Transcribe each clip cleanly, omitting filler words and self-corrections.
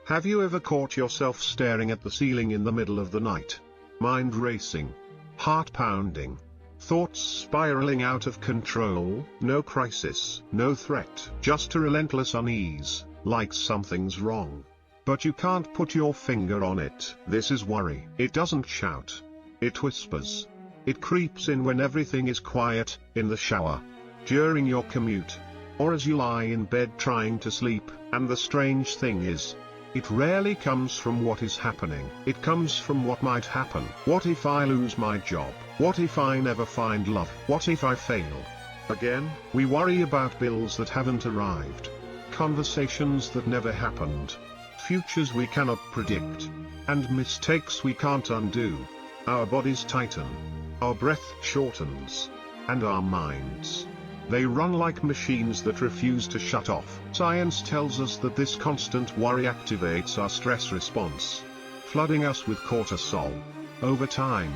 Have you ever caught yourself staring at the ceiling in the middle of the night? Mind racing. Heart pounding. Thoughts spiraling out of control, no crisis, no threat, just a relentless unease, like something's wrong. But you can't put your finger on it. This is worry. It doesn't shout. It whispers. It creeps in when everything is quiet, in the shower, during your commute, or as you lie in bed trying to sleep. And the strange thing is, it rarely comes from what is happening. It comes from what might happen. What if I lose my job? What if I never find love? What if I fail? Again, we worry about bills that haven't arrived, conversations that never happened, futures we cannot predict, and mistakes we can't undo. Our bodies tighten, our breath shortens, and our minds, they run like machines that refuse to shut off. Science tells us that this constant worry activates our stress response, flooding us with cortisol. Over time,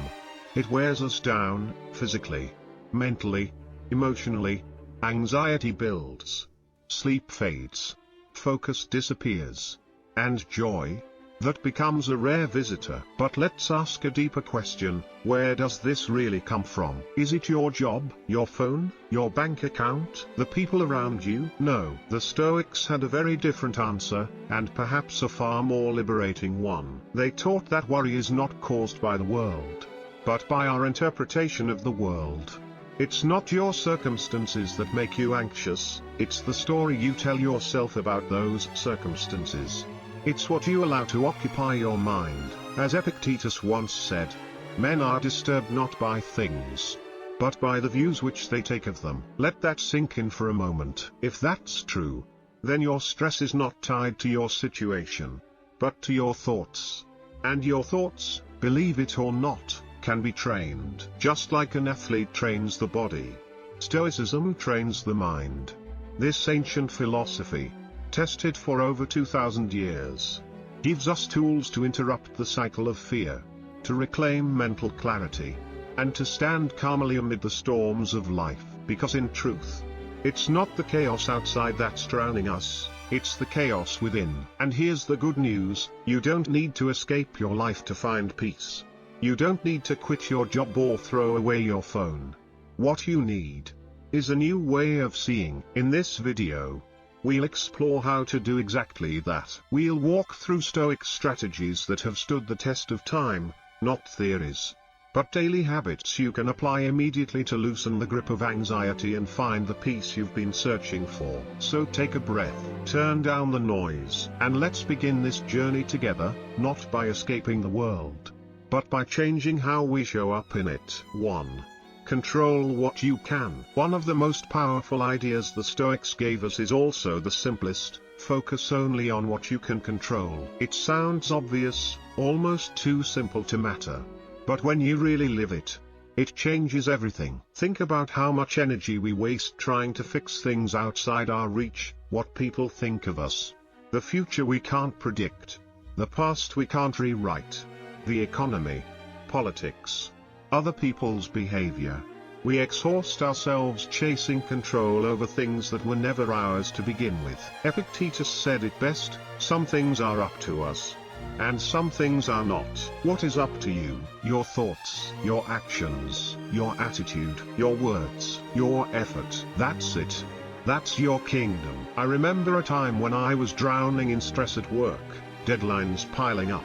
it wears us down, physically, mentally, emotionally. Anxiety builds, sleep fades, focus disappears, and joy, that becomes a rare visitor. But let's ask a deeper question: where does this really come from? Is it your job, your phone, your bank account, the people around you? No. The Stoics had a very different answer, and perhaps a far more liberating one. They taught that worry is not caused by the world, but by our interpretation of the world. It's not your circumstances that make you anxious, it's the story you tell yourself about those circumstances. It's what you allow to occupy your mind. As Epictetus once said, men are disturbed not by things, but by the views which they take of them. Let that sink in for a moment. If that's true, then your stress is not tied to your situation, but to your thoughts. And your thoughts, believe it or not, can be trained. Just like an athlete trains the body, Stoicism trains the mind. This ancient philosophy, tested for over 2,000 years, gives us tools to interrupt the cycle of fear, to reclaim mental clarity, and to stand calmly amid the storms of life. Because in truth, it's not the chaos outside that's drowning us, it's the chaos within. And here's the good news: you don't need to escape your life to find peace. You don't need to quit your job or throw away your phone. What you need is a new way of seeing. In this video, we'll explore how to do exactly that. We'll walk through Stoic strategies that have stood the test of time, not theories, but daily habits you can apply immediately to loosen the grip of anxiety and find the peace you've been searching for. So take a breath, turn down the noise, and let's begin this journey together, not by escaping the world, but by changing how we show up in it. 1. Control what you can. One of the most powerful ideas the Stoics gave us is also the simplest: focus only on what you can control. It sounds obvious, almost too simple to matter. But when you really live it, it changes everything. Think about how much energy we waste trying to fix things outside our reach: what people think of us, the future we can't predict, the past we can't rewrite, the economy, politics, other people's behavior. We exhaust ourselves chasing control over things that were never ours to begin with. Epictetus said it best: some things are up to us, and some things are not. What is up to you? Your thoughts, your actions, your attitude, your words, your effort. That's it. That's your kingdom. I remember a time when I was drowning in stress at work, deadlines piling up,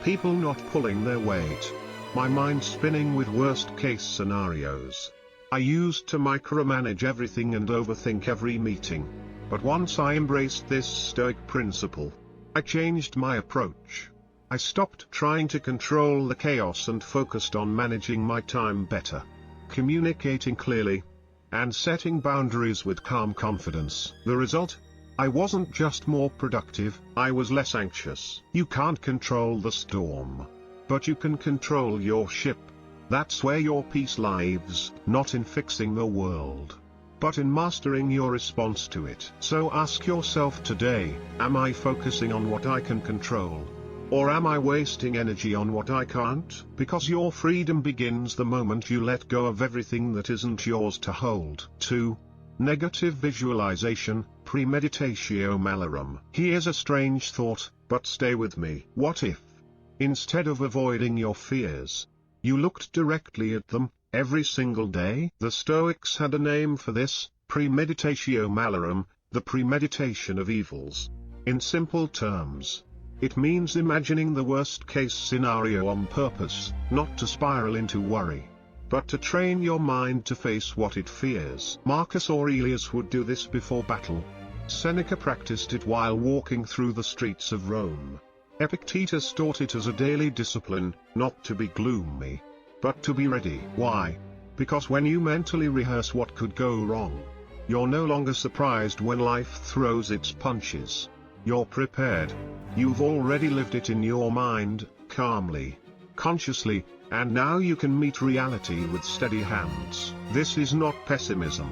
people not pulling their weight, my mind spinning with worst-case scenarios. I used to micromanage everything and overthink every meeting. But once I embraced this Stoic principle, I changed my approach. I stopped trying to control the chaos and focused on managing my time better, communicating clearly, and setting boundaries with calm confidence. The result? I wasn't just more productive, I was less anxious. You can't control the storm, but you can control your ship. That's where your peace lives, not in fixing the world, but in mastering your response to it. So ask yourself today: am I focusing on what I can control? Or am I wasting energy on what I can't? Because your freedom begins the moment you let go of everything that isn't yours to hold. 2. Negative visualization, premeditatio malorum. Here's a strange thought, but stay with me. What if, instead of avoiding your fears, you looked directly at them, every single day? The Stoics had a name for this, premeditatio malorum, the premeditation of evils. In simple terms, it means imagining the worst-case scenario on purpose, not to spiral into worry, but to train your mind to face what it fears. Marcus Aurelius would do this before battle. Seneca practiced it while walking through the streets of Rome. Epictetus taught it as a daily discipline, not to be gloomy, but to be ready. Why? Because when you mentally rehearse what could go wrong, you're no longer surprised when life throws its punches. You're prepared. You've already lived it in your mind, calmly, consciously, and now you can meet reality with steady hands. This is not pessimism.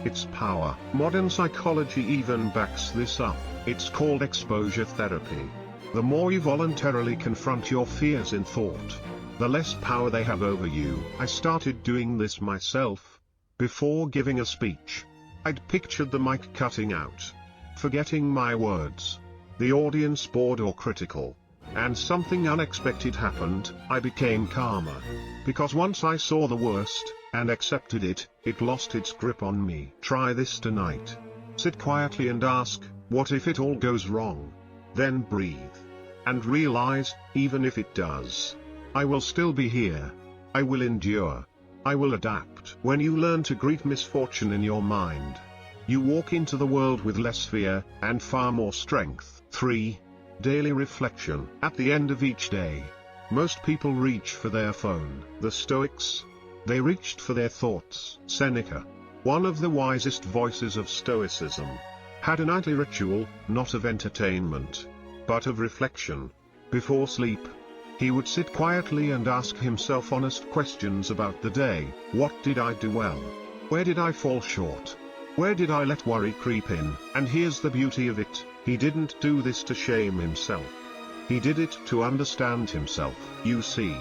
It's power. Modern psychology even backs this up. It's called exposure therapy. The more you voluntarily confront your fears in thought, the less power they have over you. I started doing this myself. Before giving a speech, I'd pictured the mic cutting out, forgetting my words, the audience bored or critical, and something unexpected happened. I became calmer, because once I saw the worst, and accepted it, it lost its grip on me. Try this tonight. Sit quietly and ask, what if it all goes wrong? Then breathe. And realize, even if it does, I will still be here. I will endure. I will adapt. When you learn to greet misfortune in your mind, you walk into the world with less fear, and far more strength. 3. Daily reflection. At the end of each day, most people reach for their phone. The Stoics, they reached for their thoughts. Seneca, one of the wisest voices of Stoicism, had a nightly ritual, not of entertainment, but of reflection. Before sleep, he would sit quietly and ask himself honest questions about the day. What did I do well? Where did I fall short? Where did I let worry creep in? And here's the beauty of it, he didn't do this to shame himself. He did it to understand himself. You see,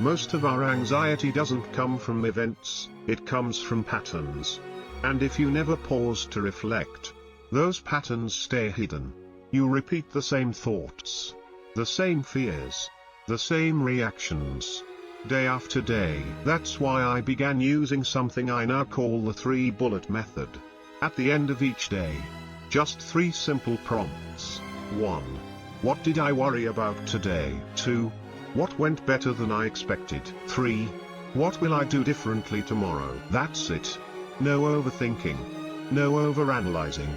most of our anxiety doesn't come from events, it comes from patterns. And if you never pause to reflect, those patterns stay hidden. You repeat the same thoughts, the same fears, the same reactions, day after day. That's why I began using something I now call the 3-bullet method. At the end of each day, just 3 simple prompts. 1. What did I worry about today? 2. What went better than I expected? 3. What will I do differently tomorrow? That's it. No overthinking. No overanalyzing.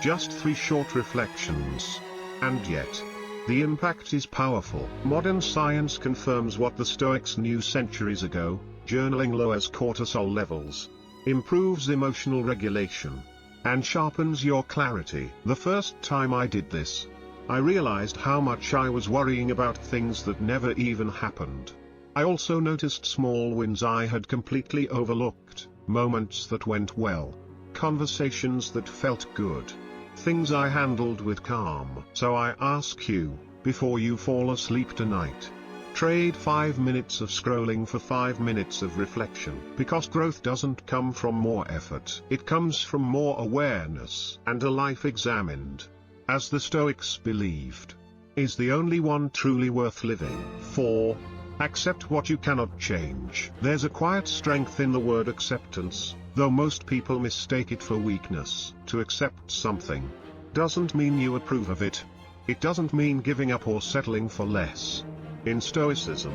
Just 3 short reflections. And yet, the impact is powerful. Modern science confirms what the Stoics knew centuries ago. Journaling lowers cortisol levels, improves emotional regulation, and sharpens your clarity. The first time I did this, I realized how much I was worrying about things that never even happened. I also noticed small wins I had completely overlooked, moments that went well, conversations that felt good, things I handled with calm. So I ask you, before you fall asleep tonight, trade 5 minutes of scrolling for 5 minutes of reflection. Because growth doesn't come from more effort. It comes from more awareness. And a life examined, as the Stoics believed, is the only one truly worth living. 4. Accept what you cannot change. There's a quiet strength in the word acceptance, though most people mistake it for weakness. To accept something doesn't mean you approve of it. It doesn't mean giving up or settling for less. In Stoicism,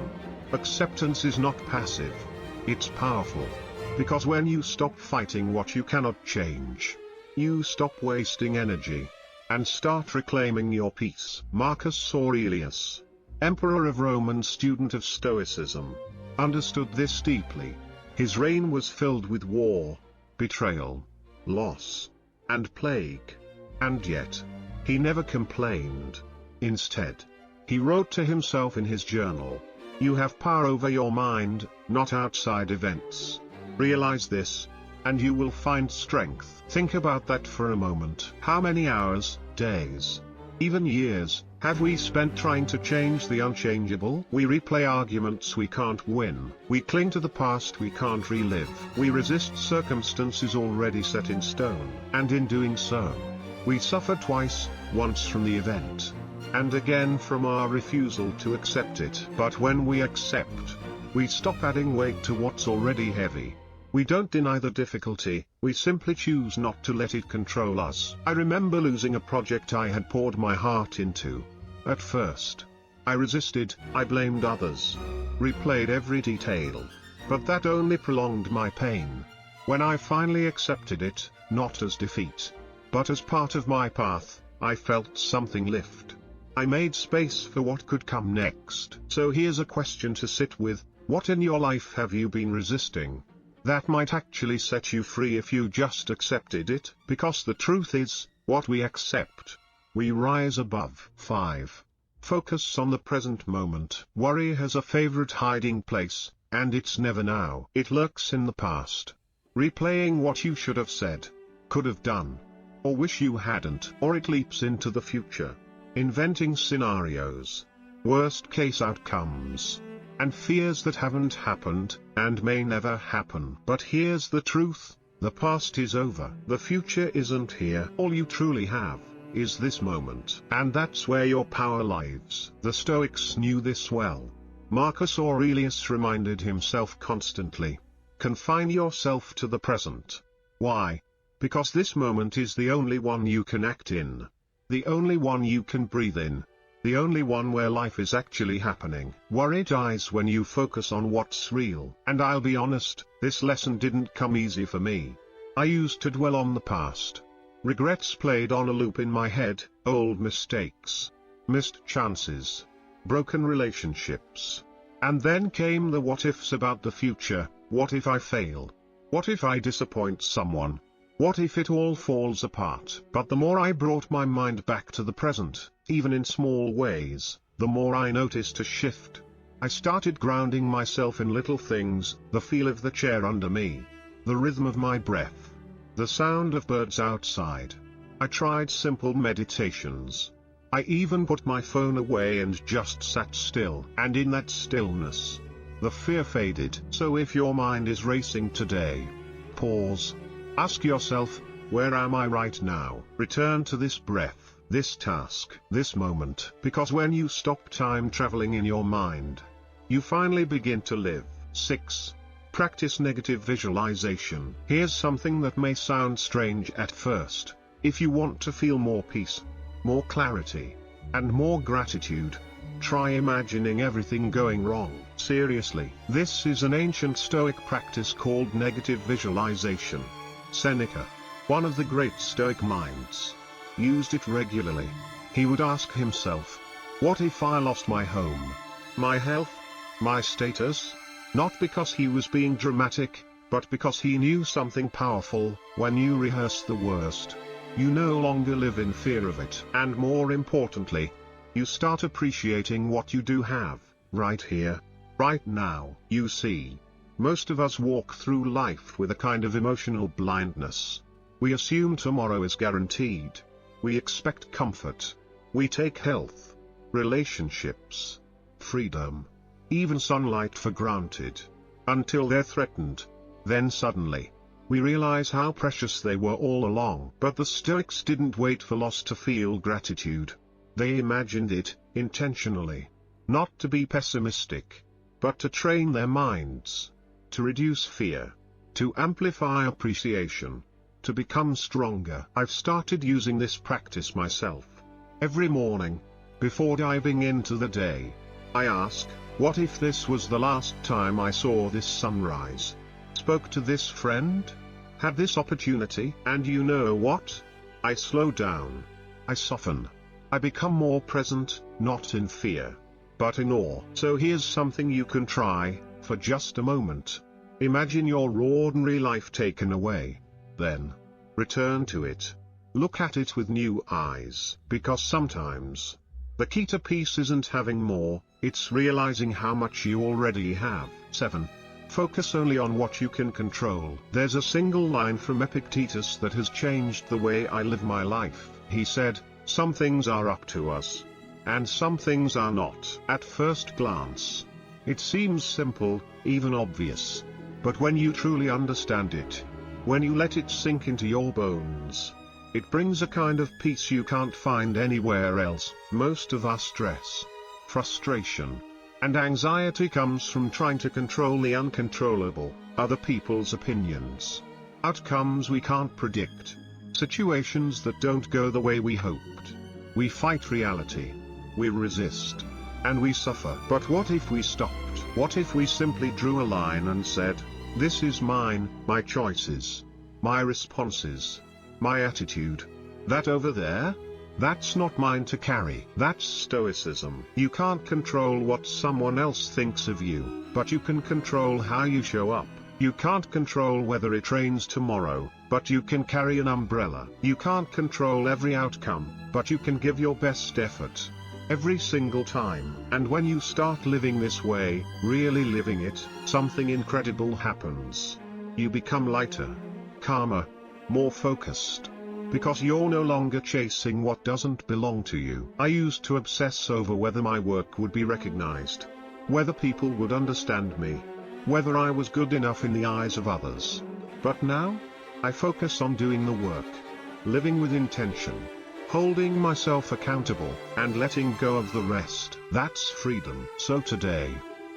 acceptance is not passive. It's powerful. Because when you stop fighting what you cannot change, you stop wasting energy, and start reclaiming your peace. Marcus Aurelius, Emperor of Rome and student of Stoicism, understood this deeply. His reign was filled with war, betrayal, loss, and plague. And yet, he never complained. Instead, he wrote to himself in his journal, "You have power over your mind, not outside events. Realize this, and you will find strength." Think about that for a moment. How many hours, days, Even years, have we spent trying to change the unchangeable? We replay arguments we can't win. We cling to the past we can't relive. We resist circumstances already set in stone. And in doing so, we suffer twice, once from the event, and again from our refusal to accept it. But when we accept, we stop adding weight to what's already heavy. We don't deny the difficulty, we simply choose not to let it control us. I remember losing a project I had poured my heart into. At first, I resisted, I blamed others, replayed every detail. But that only prolonged my pain. When I finally accepted it, not as defeat, but as part of my path, I felt something lift. I made space for what could come next. So here's a question to sit with: what in your life have you been resisting? That might actually set you free if you just accepted it, because the truth is, what we accept, we rise above. 5. Focus on the present moment. Worry has a favorite hiding place, and it's never now. It lurks in the past, replaying what you should have said, could have done, or wish you hadn't. Or it leaps into the future, inventing scenarios, worst-case outcomes, and fears that haven't happened, and may never happen. But here's the truth: the past is over. The future isn't here. All you truly have is this moment. And that's where your power lies. The Stoics knew this well. Marcus Aurelius reminded himself constantly: confine yourself to the present. Why? Because this moment is the only one you can act in, the only one you can breathe in, the only one where life is actually happening. Worry dies when you focus on what's real. And I'll be honest, this lesson didn't come easy for me. I used to dwell on the past. Regrets played on a loop in my head, old mistakes, missed chances, broken relationships. And then came the what-ifs about the future. What if I fail? What if I disappoint someone? What if it all falls apart? But the more I brought my mind back to the present, even in small ways, the more I noticed a shift. I started grounding myself in little things: the feel of the chair under me, the rhythm of my breath, the sound of birds outside. I tried simple meditations. I even put my phone away and just sat still. And in that stillness, the fear faded. So if your mind is racing today, pause. Ask yourself, where am I right now? Return to this breath, this task, this moment. Because when you stop time traveling in your mind, you finally begin to live. 6. Practice negative visualization. Here's something that may sound strange at first. If you want to feel more peace, more clarity, and more gratitude, try imagining everything going wrong. Seriously, this is an ancient Stoic practice called negative visualization. Seneca, one of the great Stoic minds, used it regularly. He would ask himself, what if I lost my home, my health, my status? Not because he was being dramatic, but because he knew something powerful: when you rehearse the worst, you no longer live in fear of it. And more importantly, you start appreciating what you do have, right here, right now. You see, most of us walk through life with a kind of emotional blindness. We assume tomorrow is guaranteed. We expect comfort. We take health, relationships, freedom, even sunlight for granted, until they're threatened. Then suddenly, we realize how precious they were all along. But the Stoics didn't wait for loss to feel gratitude. They imagined it, intentionally. Not to be pessimistic, but to train their minds, to reduce fear, to amplify appreciation, to become stronger. I've started using this practice myself. Every morning, before diving into the day, I ask, what if this was the last time I saw this sunrise, spoke to this friend, had this opportunity? And you know what? I slow down. I soften. I become more present, not in fear, but in awe. So here's something you can try, for just a moment. Imagine your ordinary life taken away. Then, return to it. Look at it with new eyes. Because sometimes, the key to peace isn't having more, it's realizing how much you already have. 7. Focus only on what you can control. There's a single line from Epictetus that has changed the way I live my life. He said, Some things are up to us, and some things are not. At first glance, it seems simple, even obvious. But when you truly understand it, when you let it sink into your bones, it brings a kind of peace you can't find anywhere else. Most of our stress, frustration, and anxiety comes from trying to control the uncontrollable, other people's opinions, outcomes we can't predict, situations that don't go the way we hoped. We fight reality, we resist, and we suffer. But what if we stopped? What if we simply drew a line and said, this is mine, my choices, my responses, my attitude. That over there? That's not mine to carry. That's Stoicism. You can't control what someone else thinks of you, but you can control how you show up. You can't control whether it rains tomorrow, but you can carry an umbrella. You can't control every outcome, but you can give your best effort every single time. And when you start living this way, really living it, something incredible happens. You become lighter, calmer, more focused, because you're no longer chasing what doesn't belong to you. I used to obsess over whether my work would be recognized, whether people would understand me, whether I was good enough in the eyes of others. But now, I focus on doing the work, living with intention, holding myself accountable, and letting go of the rest. That's freedom. So today,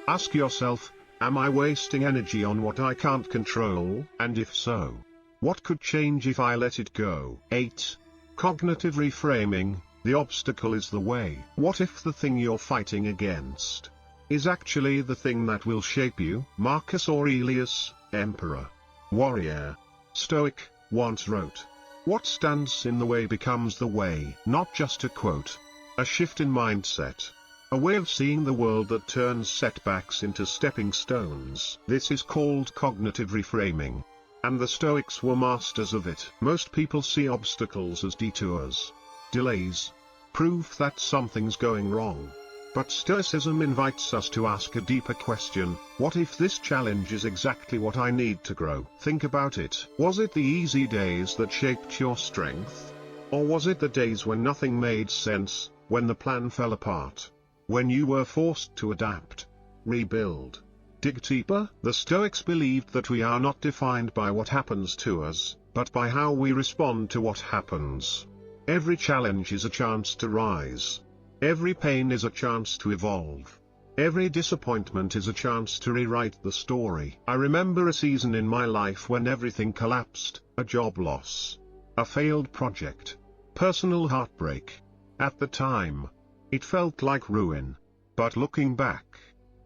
ask yourself, am I wasting energy on what I can't control? And if so, what could change if I let it go? 8. Cognitive reframing. The obstacle is the way. What if the thing you're fighting against is actually the thing that will shape you? Marcus Aurelius, emperor, warrior, Stoic, once wrote, what stands in the way becomes the way. Not just a quote, a shift in mindset, a way of seeing the world that turns setbacks into stepping stones. This is called cognitive reframing, and the Stoics were masters of it. Most people see obstacles as detours, delays, proof that something's going wrong. But Stoicism invites us to ask a deeper question: what if this challenge is exactly what I need to grow? Think about it. Was it the easy days that shaped your strength? Or was it the days when nothing made sense, when the plan fell apart, when you were forced to adapt, rebuild, dig deeper? The Stoics believed that we are not defined by what happens to us, but by how we respond to what happens. Every challenge is a chance to rise. Every pain is a chance to evolve. Every disappointment is a chance to rewrite the story. I remember a season in my life when everything collapsed: a job loss, a failed project, personal heartbreak. At the time, it felt like ruin. But looking back,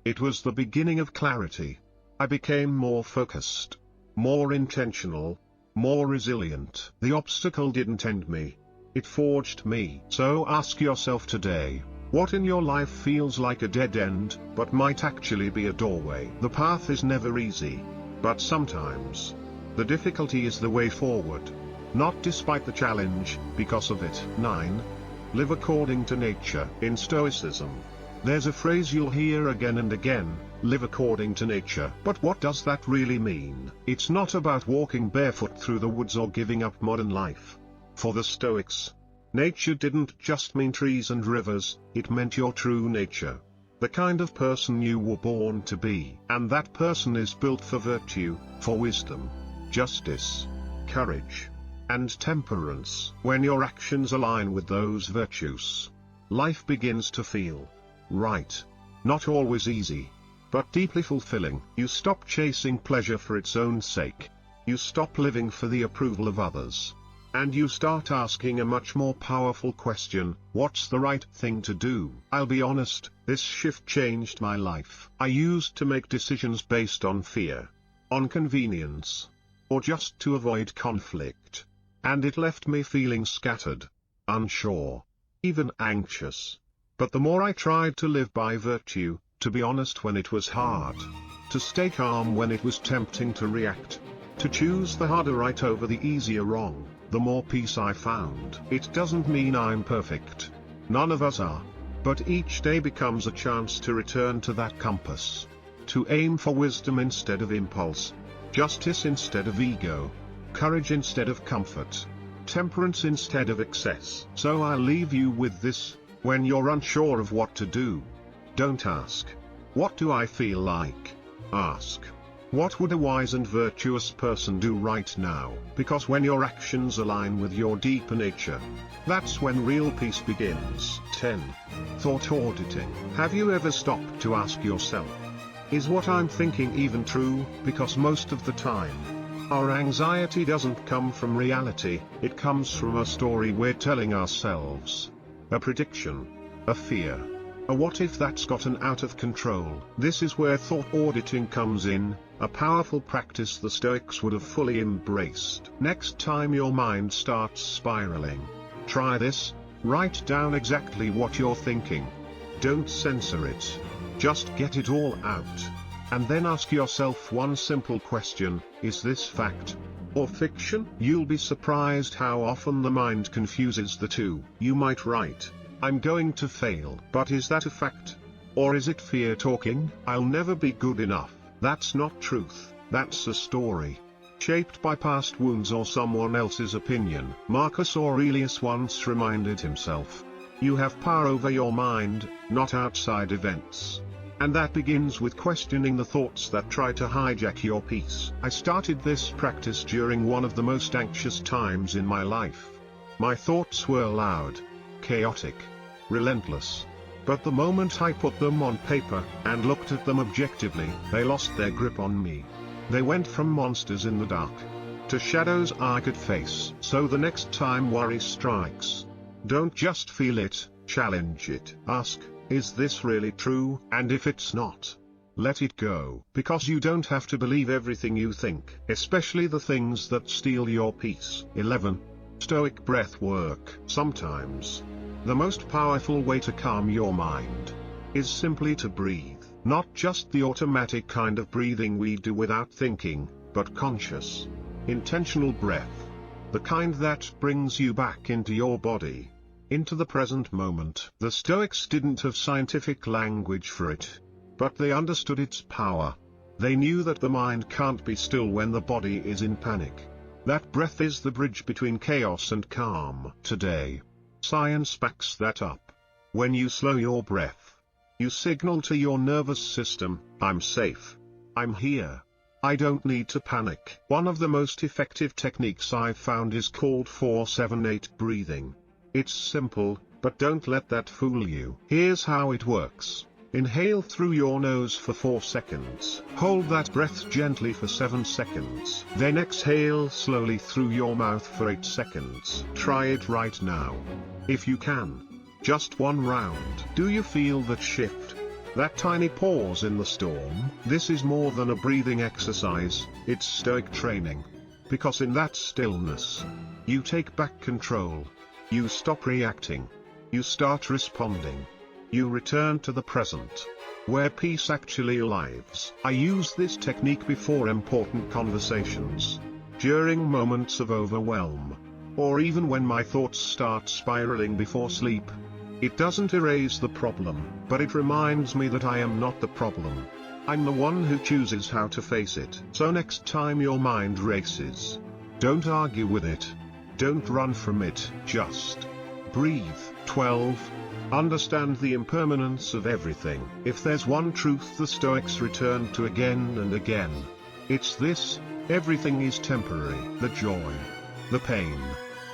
it was the beginning of clarity. I became more focused, more intentional, more resilient. The obstacle didn't end me. It forged me. So ask yourself today, what in your life feels like a dead end, but might actually be a doorway? The path is never easy, but sometimes, the difficulty is the way forward. Not despite the challenge, because of it. 9. Live according to nature. In Stoicism, there's a phrase you'll hear again and again: live according to nature. But what does that really mean? It's not about walking barefoot through the woods or giving up modern life. For the Stoics, nature didn't just mean trees and rivers, it meant your true nature. The kind of person you were born to be. And that person is built for virtue, for wisdom, justice, courage, and temperance. When your actions align with those virtues, life begins to feel right. Not always easy, but deeply fulfilling. You stop chasing pleasure for its own sake. You stop living for the approval of others. And you start asking a much more powerful question: what's the right thing to do? I'll be honest, this shift changed my life. I used to make decisions based on fear, on convenience, or just to avoid conflict. And it left me feeling scattered, unsure, even anxious. But the more I tried to live by virtue, to be honest when it was hard, to stay calm when it was tempting to react, to choose the harder right over the easier wrong, the more peace I found. It doesn't mean I'm perfect. None of us are. But each day becomes a chance to return to that compass. To aim for wisdom instead of impulse. Justice instead of ego. Courage instead of comfort. temperance instead of excess. So I'll leave you with this: when you're unsure of what to do, don't ask, "What do I feel like?" Ask, "What would a wise and virtuous person do right now?" Because when your actions align with your deeper nature, that's when real peace begins. 10. Thought auditing. Have you ever stopped to ask yourself, is what I'm thinking even true? Because most of the time, our anxiety doesn't come from reality, it comes from a story we're telling ourselves. A prediction. A fear. A what if that's gotten out of control. This is where thought auditing comes in, a powerful practice the Stoics would have fully embraced. Next time your mind starts spiraling, try this: write down exactly what you're thinking. Don't censor it. Just get it all out. And then ask yourself one simple question: is this fact or fiction? You'll be surprised how often the mind confuses the two. You might write, "I'm going to fail." But is that a fact? Or is it fear talking? "I'll never be good enough." That's not truth, that's a story, shaped by past wounds or someone else's opinion. Marcus Aurelius once reminded himself, "You have power over your mind, not outside events." And that begins with questioning the thoughts that try to hijack your peace. I started this practice during one of the most anxious times in my life. My thoughts were loud, chaotic, relentless. But the moment I put them on paper, and looked at them objectively, they lost their grip on me. They went from monsters in the dark to shadows I could face. So the next time worry strikes, don't just feel it, challenge it. Ask, is this really true? And if it's not, let it go. Because you don't have to believe everything you think, especially the things that steal your peace. 11. Stoic breath work. Sometimes, the most powerful way to calm your mind is simply to breathe. Not just the automatic kind of breathing we do without thinking, but conscious, intentional breath. The kind that brings you back into your body, into the present moment. The Stoics didn't have scientific language for it, but they understood its power. They knew that the mind can't be still when the body is in panic. That breath is the bridge between chaos and calm. Today, science backs that up. When you slow your breath, you signal to your nervous system, "I'm safe. I'm here. I don't need to panic." One of the most effective techniques I've found is called 4-7-8 breathing. It's simple, but don't let that fool you. Here's how it works. Inhale through your nose for 4 seconds. Hold that breath gently for 7 seconds. Then exhale slowly through your mouth for 8 seconds. Try it right now, if you can. Just one round. Do you feel that shift? That tiny pause in the storm? This is more than a breathing exercise, it's Stoic training. Because in that stillness, you take back control. You stop reacting. You start responding. You return to the present, where peace actually lives. I use this technique before important conversations, during moments of overwhelm, or even when my thoughts start spiraling before sleep. It doesn't erase the problem, but it reminds me that I am not the problem. I'm the one who chooses how to face it. So next time your mind races, don't argue with it. Don't run from it, just breathe. 12. Understand the impermanence of everything. If there's one truth the Stoics return to again and again, it's this: everything is temporary. The joy, the pain,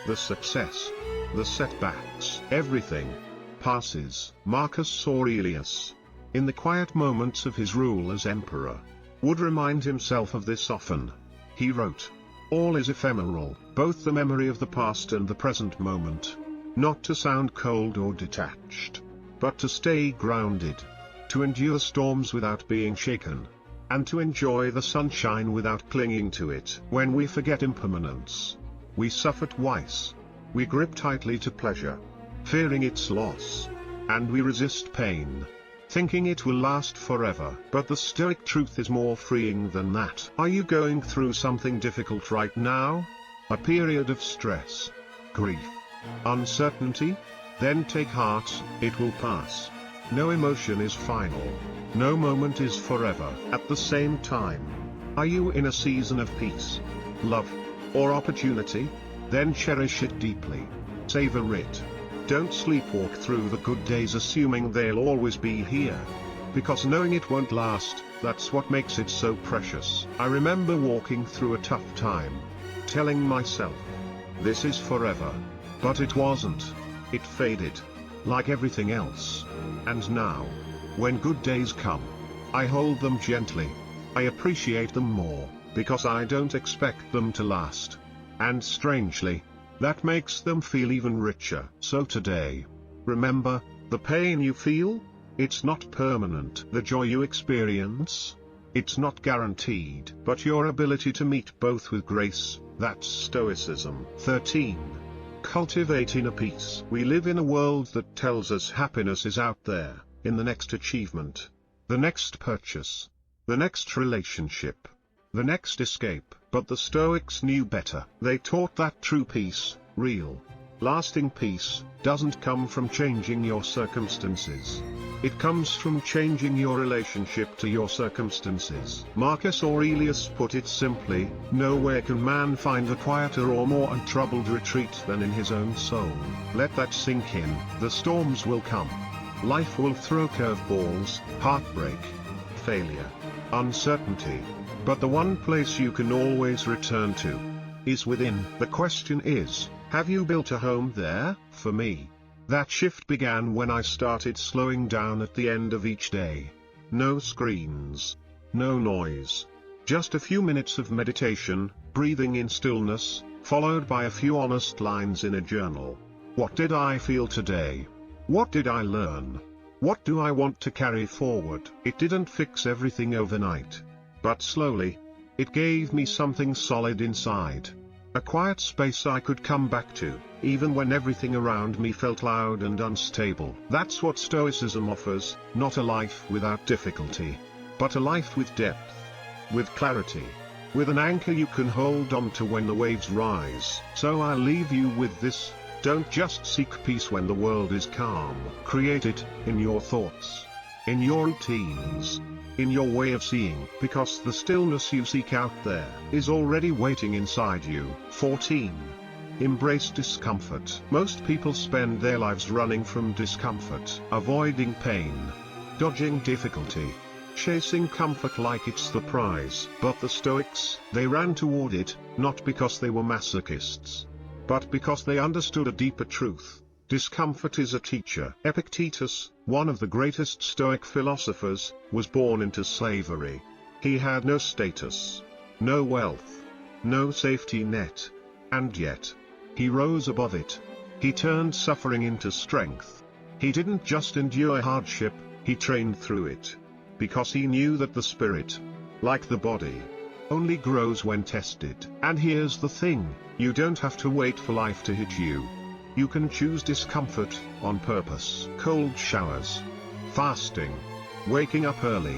the success, the setbacks, everything passes. Marcus Aurelius, in the quiet moments of his rule as emperor, would remind himself of this often. He wrote, "All is ephemeral, both the memory of the past and the present moment." Not to sound cold or detached, but to stay grounded, to endure storms without being shaken, and to enjoy the sunshine without clinging to it. When we forget impermanence, we suffer twice. We grip tightly to pleasure, fearing its loss, and we resist pain, thinking it will last forever. But the Stoic truth is more freeing than that. Are you going through something difficult right now? A period of stress, grief, uncertainty? Then take heart, it will pass. No emotion is final. No moment is forever. At the same time, are you in a season of peace, love, or opportunity? then cherish it deeply. Savor it. Don't sleepwalk through the good days assuming they'll always be here. Because knowing it won't last, that's what makes it so precious. I remember walking through a tough time, telling myself, this is forever. But it wasn't. It faded. Like everything else. And now, when good days come, I hold them gently. I appreciate them more, because I don't expect them to last. And strangely, that makes them feel even richer. So today, remember, the pain you feel, it's not permanent. The joy you experience, it's not guaranteed. But your ability to meet both with grace, that's Stoicism. 13. Cultivate inner peace. We live in a world that tells us happiness is out there, in the next achievement, the next purchase, the next relationship, the next escape. But the Stoics knew better. They taught that true peace, real, lasting peace, doesn't come from changing your circumstances. It comes from changing your relationship to your circumstances. Marcus Aurelius put it simply, nowhere can man find a quieter or more untroubled retreat than in his own soul. Let that sink in. The storms will come. Life will throw curveballs, heartbreak, failure, uncertainty. But the one place you can always return to is within. The question is, have you built a home there? For me, that shift began when I started slowing down at the end of each day. No screens, no noise, just a few minutes of meditation, breathing in stillness, followed by a few honest lines in a journal. What did I feel today? What did I learn? What do I want to carry forward? It didn't fix everything overnight. But slowly, it gave me something solid inside. A quiet space I could come back to, even when everything around me felt loud and unstable. That's what Stoicism offers, not a life without difficulty, but a life with depth, with clarity, with an anchor you can hold on to when the waves rise. So I'll leave you with this: don't just seek peace when the world is calm. Create it, in your thoughts, in your routines, in your way of seeing, because the stillness you seek out there is already waiting inside you. 14. Embrace discomfort. Most people spend their lives running from discomfort, avoiding pain, dodging difficulty, chasing comfort like it's the prize. But the Stoics, they ran toward it, not because they were masochists, but because they understood a deeper truth. Discomfort is a teacher. Epictetus, one of the greatest Stoic philosophers, was born into slavery. He had no status, no wealth, no safety net. And yet, he rose above it. He turned suffering into strength. He didn't just endure hardship, he trained through it. Because he knew that the spirit, like the body, only grows when tested. And here's the thing, you don't have to wait for life to hit you. You can choose discomfort, on purpose. Cold showers, fasting, waking up early,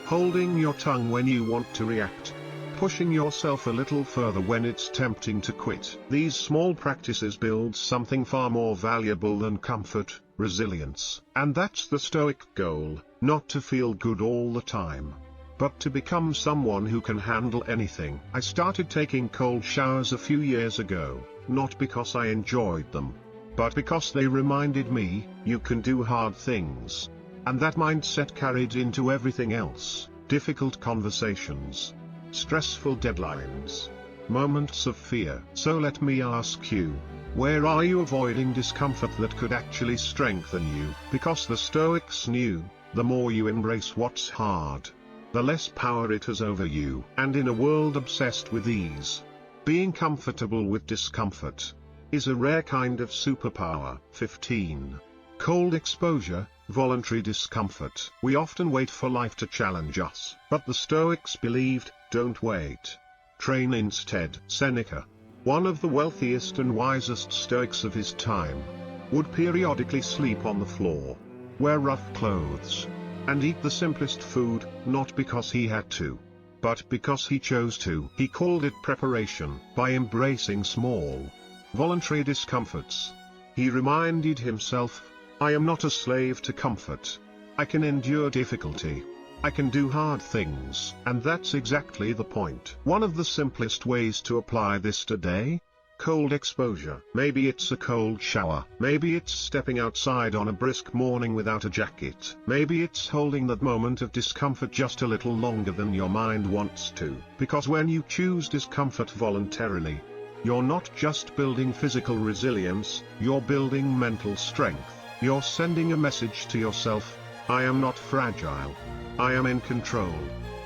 holding your tongue when you want to react, pushing yourself a little further when it's tempting to quit. These small practices build something far more valuable than comfort, resilience. And that's the Stoic goal, not to feel good all the time, but to become someone who can handle anything. I started taking cold showers a few years ago, not because I enjoyed them, but because they reminded me, you can do hard things. And that mindset carried into everything else: difficult conversations, stressful deadlines, moments of fear. So let me ask you, where are you avoiding discomfort that could actually strengthen you? Because the Stoics knew, the more you embrace what's hard, the less power it has over you. And in a world obsessed with ease, being comfortable with discomfort is a rare kind of superpower. 15. Cold exposure, voluntary discomfort. We often wait for life to challenge us, but the Stoics believed, don't wait. Train instead. Seneca, one of the wealthiest and wisest Stoics of his time, would periodically sleep on the floor, wear rough clothes, and eat the simplest food, not because he had to, but because he chose to. He called it preparation. By embracing small, voluntary discomforts, he reminded himself, I am not a slave to comfort. I can endure difficulty. I can do hard things. And that's exactly the point. One of the simplest ways to apply this today cold exposure. Maybe it's a cold shower. Maybe it's stepping outside on a brisk morning without a jacket. Maybe it's holding that moment of discomfort just a little longer than your mind wants to. Because when you choose discomfort voluntarily, you're not just building physical resilience, you're building mental strength. You're sending a message to yourself: I am not fragile. I am in control.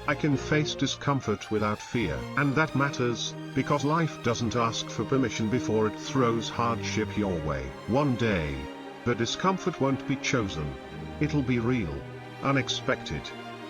I can face discomfort without fear. And that matters, because life doesn't ask for permission before it throws hardship your way. One day, the discomfort won't be chosen. It'll be real, unexpected,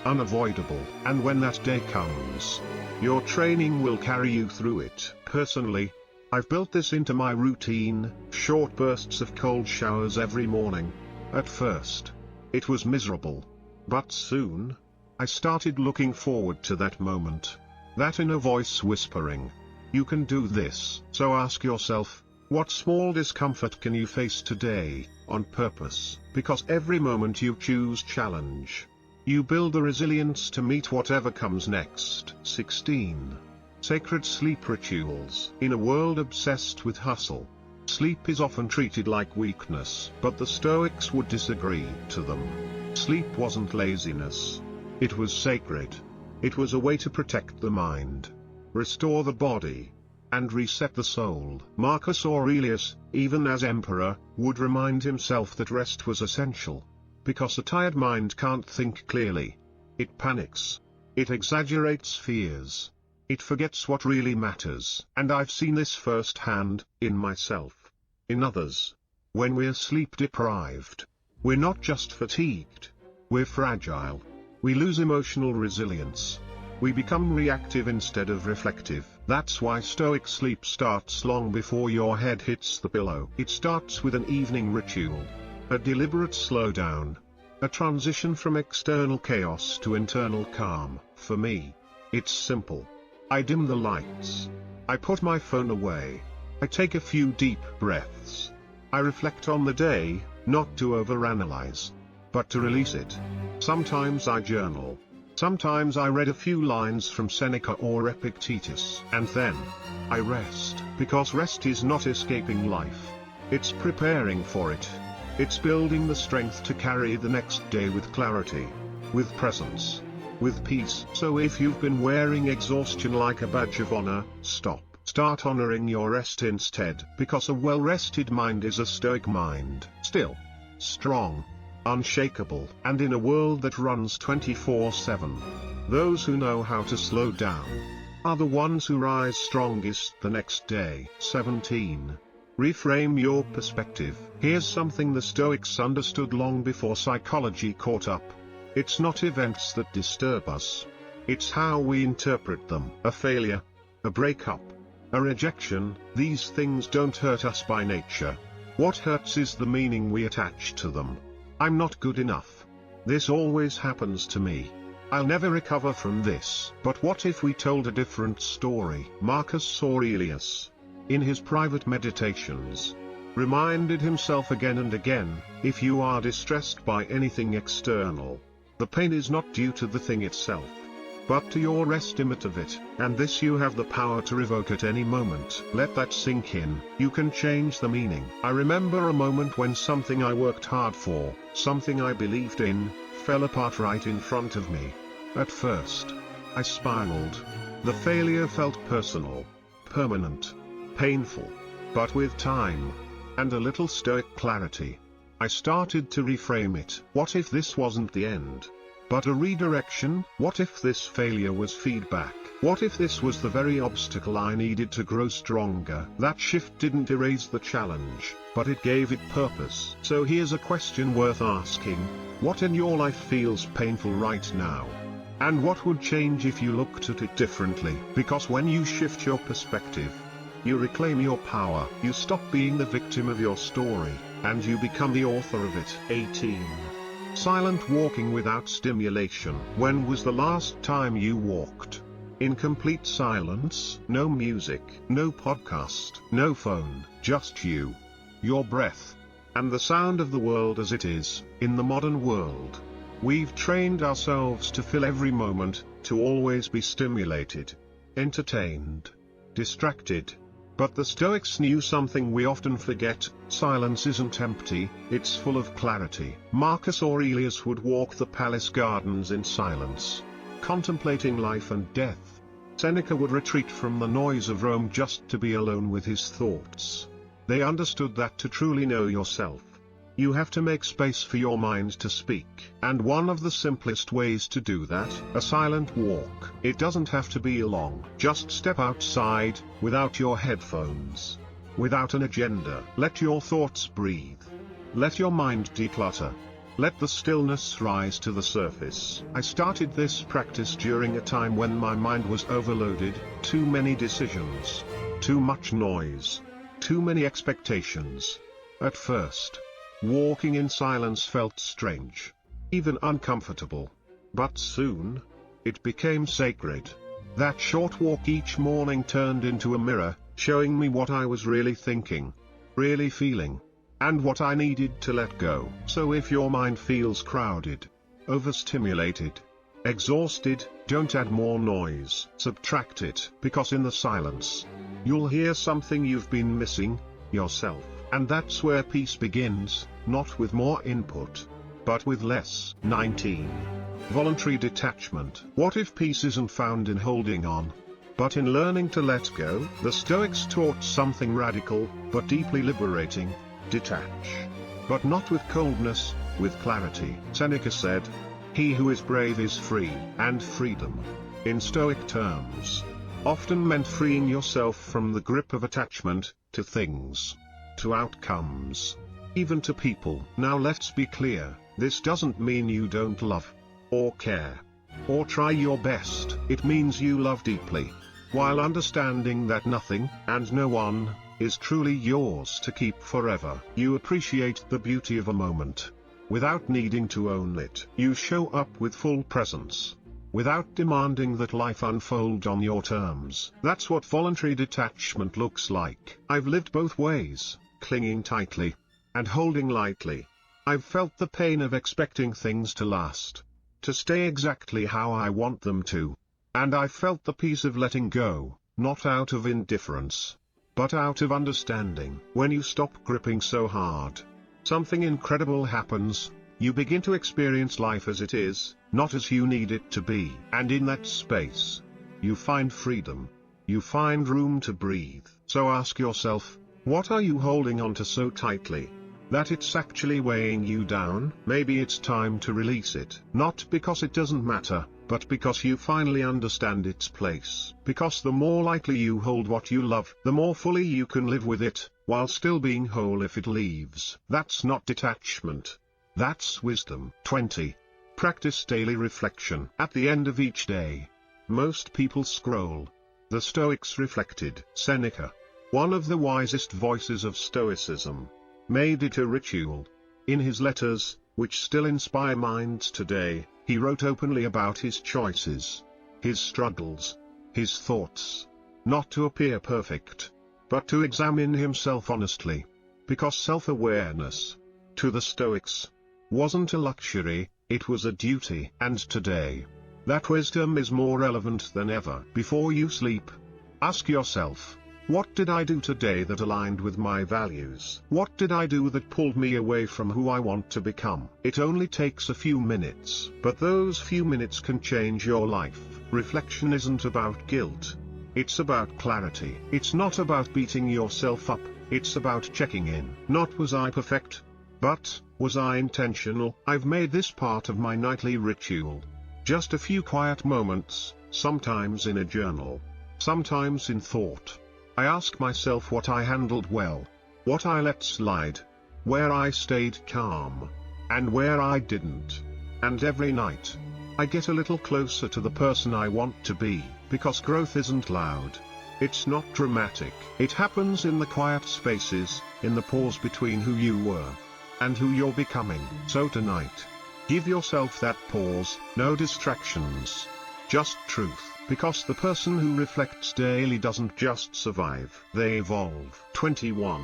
unavoidable. And when that day comes, your training will carry you through it. Personally, I've built this into my routine: short bursts of cold showers every morning. At first, it was miserable. But soon, I started looking forward to that moment. That inner voice whispering, you can do this. So ask yourself, what small discomfort can you face today, on purpose? Because every moment you choose challenge, you build the resilience to meet whatever comes next. 16. Sacred sleep rituals. In a world obsessed with hustle, sleep is often treated like weakness. But the Stoics would disagree. To them, sleep wasn't laziness. It was sacred. It was a way to protect the mind, restore the body, and reset the soul. Marcus Aurelius, even as emperor, would remind himself that rest was essential. Because a tired mind can't think clearly. It panics. It exaggerates fears. It forgets what really matters. And I've seen this firsthand, in myself, in others. When we're sleep deprived, we're not just fatigued, we're fragile. We lose emotional resilience. We become reactive instead of reflective. That's why Stoic sleep starts long before your head hits the pillow. It starts with an evening ritual, a deliberate slowdown, a transition from external chaos to internal calm. For me, it's simple. I dim the lights. I put my phone away. I take a few deep breaths. I reflect on the day, not to overanalyze, but to release it. Sometimes I journal. Sometimes I read a few lines from Seneca or Epictetus. And then, I rest. Because rest is not escaping life. It's preparing for it. It's building the strength to carry the next day with clarity, with presence, with peace. So if you've been wearing exhaustion like a badge of honor, stop. Start honoring your rest instead. Because a well-rested mind is a stoic mind. Still, strong, unshakable. And in a world that runs 24/7, those who know how to slow down are the ones who rise strongest the next day. 17. Reframe your perspective. Here's something the Stoics understood long before psychology caught up. It's not events that disturb us. It's how we interpret them. A failure, a breakup, a rejection, these things don't hurt us by nature. What hurts is the meaning we attach to them. I'm not good enough. This always happens to me. I'll never recover from this. But what if we told a different story? Marcus Aurelius, in his private meditations, reminded himself again and again, if you are distressed by anything external, the pain is not due to the thing itself, but to your estimate of it, and this you have the power to revoke at any moment. Let that sink in. You can change the meaning. I remember a moment when something I worked hard for, something I believed in, fell apart right in front of me. At first, I spiraled. The failure felt personal, permanent, painful. But with time, and a little stoic clarity, I started to reframe it. What if this wasn't the end, but a redirection? What if this failure was feedback? What if this was the very obstacle I needed to grow stronger? That shift didn't erase the challenge, but it gave it purpose. So here's a question worth asking. What in your life feels painful right now? And what would change if you looked at it differently? Because when you shift your perspective, you reclaim your power. You stop being the victim of your story, and you become the author of it. 18. Silent walking without stimulation. When was the last time you walked in complete silence? No music, no podcast, no phone, just you, your breath, and the sound of the world as it is. In the modern world, we've trained ourselves to fill every moment, to always be stimulated, entertained, distracted, But the Stoics knew something we often forget: silence isn't empty, it's full of clarity. Marcus Aurelius would walk the palace gardens in silence, contemplating life and death. Seneca would retreat from the noise of Rome just to be alone with his thoughts. They understood that to truly know yourself, you have to make space for your mind to speak. And one of the simplest ways to do that, a silent walk. It doesn't have to be long. Just step outside, without your headphones, without an agenda. Let your thoughts breathe. Let your mind declutter. Let the stillness rise to the surface. I started this practice during a time when my mind was overloaded, too many decisions, too much noise, too many expectations. At first, walking in silence felt strange, even uncomfortable. But soon, it became sacred. That short walk each morning turned into a mirror, showing me what I was really thinking, really feeling, and what I needed to let go. So if your mind feels crowded, overstimulated, exhausted, don't add more noise. Subtract it, because in the silence, you'll hear something you've been missing: yourself. And that's where peace begins, not with more input, but with less. 19. Voluntary detachment. What if peace isn't found in holding on, but in learning to let go? The Stoics taught something radical, but deeply liberating: detach. But not with coldness, with clarity. Seneca said, "He who is brave is free," and freedom, in Stoic terms, often meant freeing yourself from the grip of attachment, to things, to outcomes, even to people. Now let's be clear, this doesn't mean you don't love, or care, or try your best. It means you love deeply, while understanding that nothing, and no one, is truly yours to keep forever. You appreciate the beauty of a moment, without needing to own it. You show up with full presence, without demanding that life unfold on your terms. That's what voluntary detachment looks like. I've lived both ways, clinging tightly, and holding lightly. I've felt the pain of expecting things to last, to stay exactly how I want them to. And I've felt the peace of letting go, not out of indifference, but out of understanding. When you stop gripping so hard, something incredible happens. You begin to experience life as it is, not as you need it to be. And in that space, you find freedom. You find room to breathe. So ask yourself, what are you holding on to so tightly that it's actually weighing you down? Maybe it's time to release it. Not because it doesn't matter, but because you finally understand its place. Because the more lightly you hold what you love, the more fully you can live with it, while still being whole if it leaves. That's not detachment. That's wisdom. 20. Practice daily reflection. At the end of each day, most people scroll. The Stoics reflected. Seneca, one of the wisest voices of Stoicism, made it a ritual. In his letters, which still inspire minds today, he wrote openly about his choices, his struggles, his thoughts. Not to appear perfect, but to examine himself honestly. Because self-awareness, to the Stoics, wasn't a luxury, it was a duty. And today, that wisdom is more relevant than ever. Before you sleep, ask yourself, what did I do today that aligned with my values? What did I do that pulled me away from who I want to become? It only takes a few minutes, but those few minutes can change your life. Reflection isn't about guilt. It's about clarity. It's not about beating yourself up, it's about checking in. Not was I perfect, but was I intentional? I've made this part of my nightly ritual. Just a few quiet moments, sometimes in a journal, sometimes in thought. I ask myself what I handled well, what I let slide, where I stayed calm, and where I didn't. And every night, I get a little closer to the person I want to be, because growth isn't loud. It's not dramatic. It happens in the quiet spaces, in the pause between who you were and who you're becoming. So tonight, give yourself that pause, no distractions, just truth. Because the person who reflects daily doesn't just survive, they evolve. 21.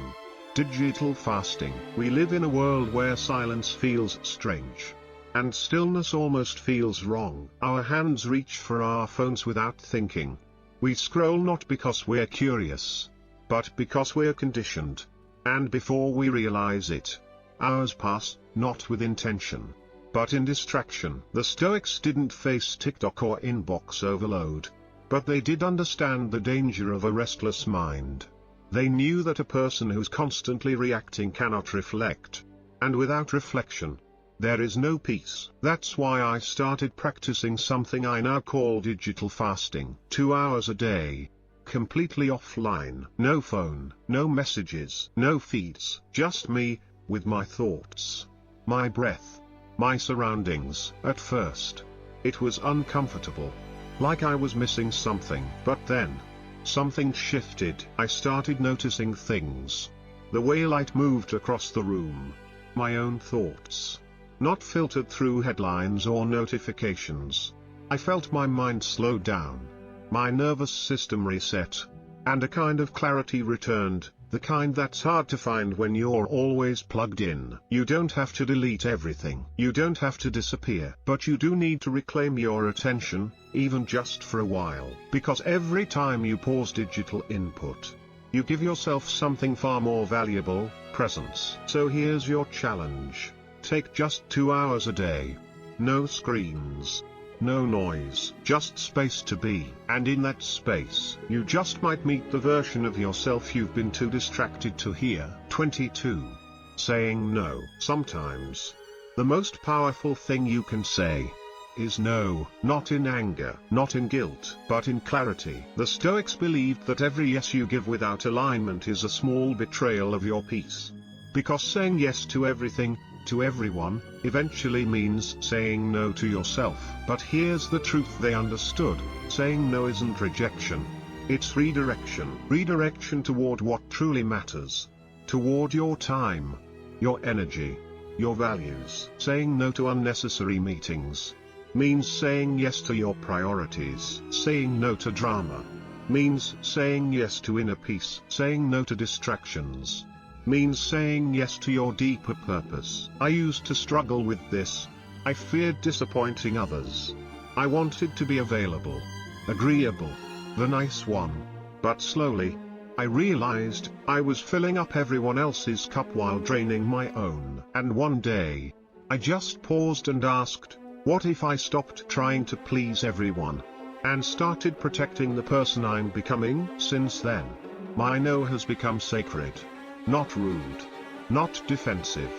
Digital fasting. We live in a world where silence feels strange, and stillness almost feels wrong. Our hands reach for our phones without thinking. We scroll not because we're curious, but because we're conditioned. And before we realize it, hours pass, not with intention, but in distraction. The Stoics didn't face TikTok or inbox overload, but they did understand the danger of a restless mind. They knew that a person who's constantly reacting cannot reflect. And without reflection, there is no peace. That's why I started practicing something I now call digital fasting. 2 hours a day, completely offline. No phone, no messages, no feeds, just me, with my thoughts, my breath, my surroundings. At first, it was uncomfortable, like I was missing something. But then, something shifted. I started noticing things. The way light moved across the room. My own thoughts, not filtered through headlines or notifications. I felt my mind slow down, my nervous system reset, and a kind of clarity returned, the kind that's hard to find when you're always plugged in. You don't have to delete everything. You don't have to disappear. But you do need to reclaim your attention, even just for a while. Because every time you pause digital input, you give yourself something far more valuable, presence. So here's your challenge. Take just 2 hours a day. No screens. No noise. Just space to be. And in that space, you just might meet the version of yourself you've been too distracted to hear. 22. Saying no. Sometimes, the most powerful thing you can say is no, not in anger, not in guilt, but in clarity. The Stoics believed that every yes you give without alignment is a small betrayal of your peace. Because saying yes to everything, to everyone, eventually means saying no to yourself. But here's the truth they understood: saying no isn't rejection, it's redirection. Redirection toward what truly matters. Toward your time, your energy, your values. Saying no to unnecessary meetings means saying yes to your priorities. Saying no to drama means saying yes to inner peace. Saying no to distractions means saying yes to your deeper purpose. I used to struggle with this. I feared disappointing others. I wanted to be available, agreeable, the nice one. But slowly, I realized I was filling up everyone else's cup while draining my own. And one day, I just paused and asked, what if I stopped trying to please everyone, and started protecting the person I'm becoming? Since then, my no has become sacred. Not rude, not defensive,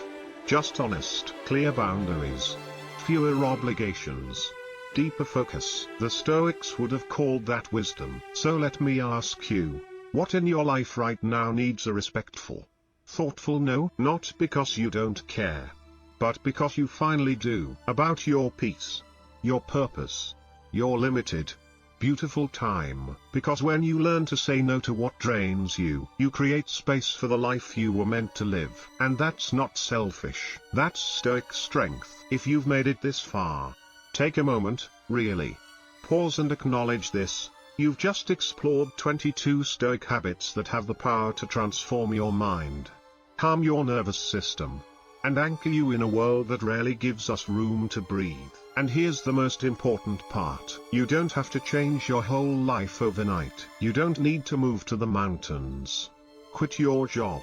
just honest. Clear boundaries, fewer obligations, deeper focus. The Stoics would have called that wisdom. So let me ask you, what in your life right now needs a respectful, thoughtful no? Not because you don't care, but because you finally do. About your peace, your purpose, your limited, beautiful time. Because when you learn to say no to what drains you, you create space for the life you were meant to live. And that's not selfish. That's Stoic strength. If you've made it this far, take a moment, really. Pause and acknowledge this. You've just explored 22 Stoic habits that have the power to transform your mind, calm your nervous system, and anchor you in a world that rarely gives us room to breathe. And here's the most important part. You don't have to change your whole life overnight. You don't need to move to the mountains, quit your job,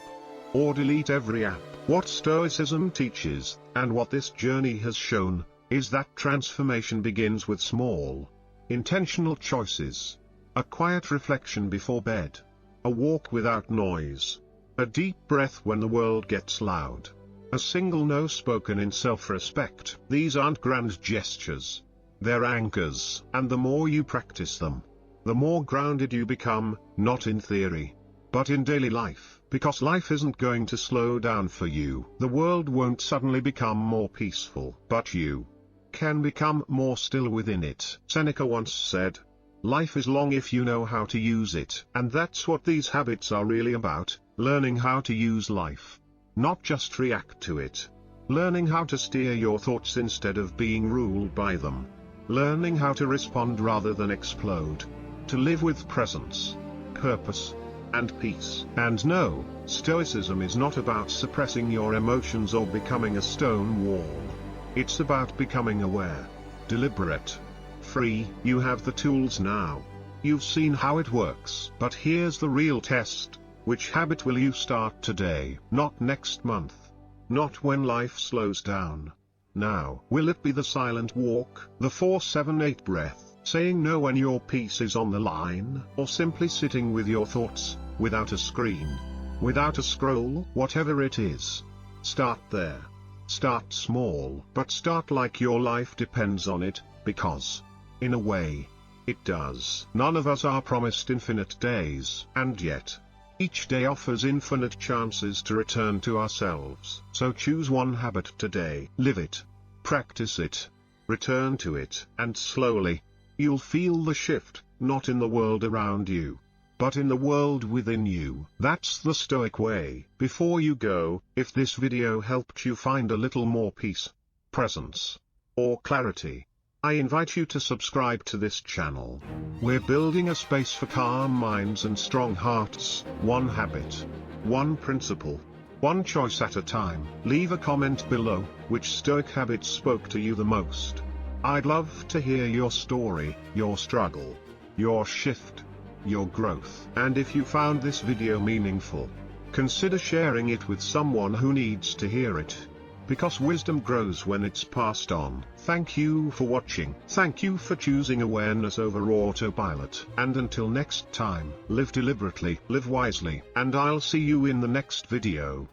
or delete every app. What Stoicism teaches, and what this journey has shown, is that transformation begins with small, intentional choices. A quiet reflection before bed, a walk without noise, a deep breath when the world gets loud, a single no spoken in self-respect. These aren't grand gestures. They're anchors. And the more you practice them, the more grounded you become, not in theory, but in daily life. Because life isn't going to slow down for you. The world won't suddenly become more peaceful, but you can become more still within it. Seneca once said, life is long if you know how to use it. And that's what these habits are really about, learning how to use life, not just react to it. Learning how to steer your thoughts instead of being ruled by them. Learning how to respond rather than explode. To live with presence, purpose, and peace. And no, Stoicism is not about suppressing your emotions or becoming a stone wall. It's about becoming aware, deliberate, free. You have the tools now. You've seen how it works. But here's the real test. Which habit will you start today, not next month? Not when life slows down. Now, will it be the silent walk, the 4-7-8 breath, saying no when your peace is on the line, or simply sitting with your thoughts, without a screen, without a scroll? Whatever it is, start there. Start small, but start like your life depends on it, because, in a way, it does. None of us are promised infinite days, and yet, each day offers infinite chances to return to ourselves. So choose one habit today, live it, practice it, return to it, and slowly, you'll feel the shift, not in the world around you, but in the world within you. That's the Stoic way. Before you go, if this video helped you find a little more peace, presence, or clarity, I invite you to subscribe to this channel. We're building a space for calm minds and strong hearts, one habit, one principle, one choice at a time. Leave a comment below, which Stoic habit spoke to you the most. I'd love to hear your story, your struggle, your shift, your growth. And if you found this video meaningful, consider sharing it with someone who needs to hear it. Because wisdom grows when it's passed on. Thank you for watching. Thank you for choosing awareness over autopilot. And until next time, live deliberately, live wisely, and I'll see you in the next video.